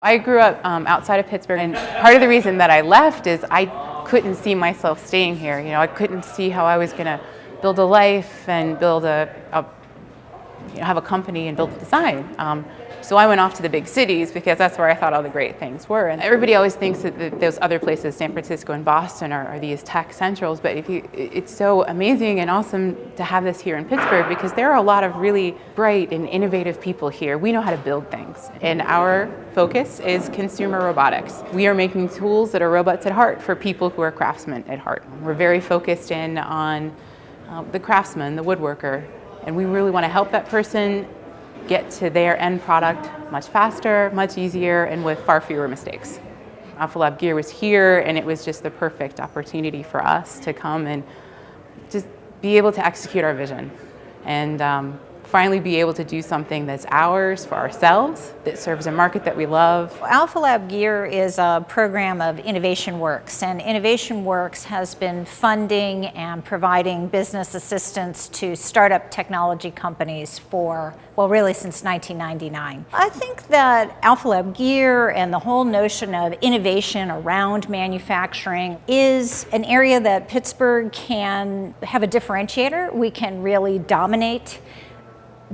I grew up outside of Pittsburgh, and part of the reason that I left is I couldn't see myself staying here. I couldn't see how I was going to build a life and build have a company and build a design. So I went off to the big cities because that's where I thought all the great things were. And everybody always thinks that those other places, San Francisco and Boston, are these tech centrals. But it's so amazing and awesome to have this here in Pittsburgh because there are a lot of really bright and innovative people here. We know how to build things. And our focus is consumer robotics. We are making tools that are robots at heart for people who are craftsmen at heart. We're very focused in on the craftsman, the woodworker. And we really want to help that person get to their end product much faster, much easier, and with far fewer mistakes. Alpha Lab Gear was here, and it was just the perfect opportunity for us to come and just be able to execute our vision and finally be able to do something that's ours for ourselves, that serves a market that we love. Alpha Lab Gear is a program of Innovation Works, and Innovation Works has been funding and providing business assistance to startup technology companies really since 1999. I think that Alpha Lab Gear and the whole notion of innovation around manufacturing is an area that Pittsburgh can have a differentiator. We can really dominate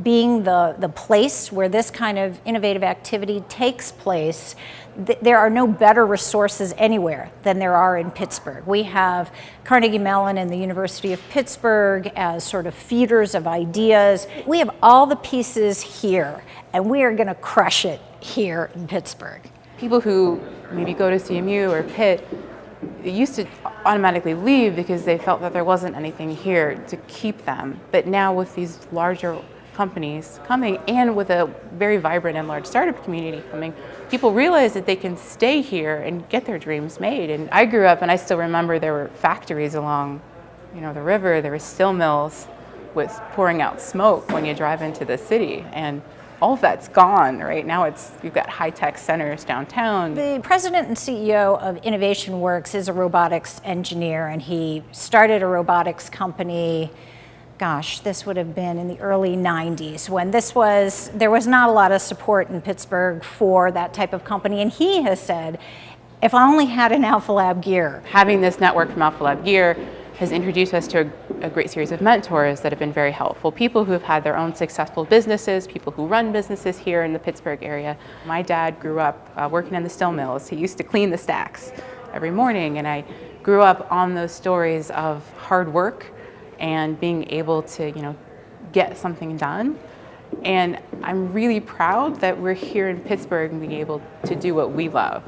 being the place where this kind of innovative activity takes place. There are no better resources anywhere than there are in Pittsburgh. We have Carnegie Mellon and the University of Pittsburgh as sort of feeders of ideas. We have all the pieces here, and we are going to crush it here in Pittsburgh. People who maybe go to CMU or Pitt used to automatically leave because they felt that there wasn't anything here to keep them. But now with these larger companies coming and with a very vibrant and large startup community coming, people realize that they can stay here and get their dreams made. And I grew up and I still remember there were factories along the river. There were steel mills with pouring out smoke when you drive into the city, and all of that's gone. Right now you've got high-tech centers downtown. The president and CEO of Innovation Works is a robotics engineer, and he started a robotics company. Gosh, this would have been in the early 90s when there was not a lot of support in Pittsburgh for that type of company. And he has said, if I only had an Alpha Lab Gear. Having this network from Alpha Lab Gear has introduced us to a great series of mentors that have been very helpful. People who have had their own successful businesses, people who run businesses here in the Pittsburgh area. My dad grew up working in the steel mills. He used to clean the stacks every morning, and I grew up on those stories of hard work and being able to, get something done. And I'm really proud that we're here in Pittsburgh and being able to do what we love.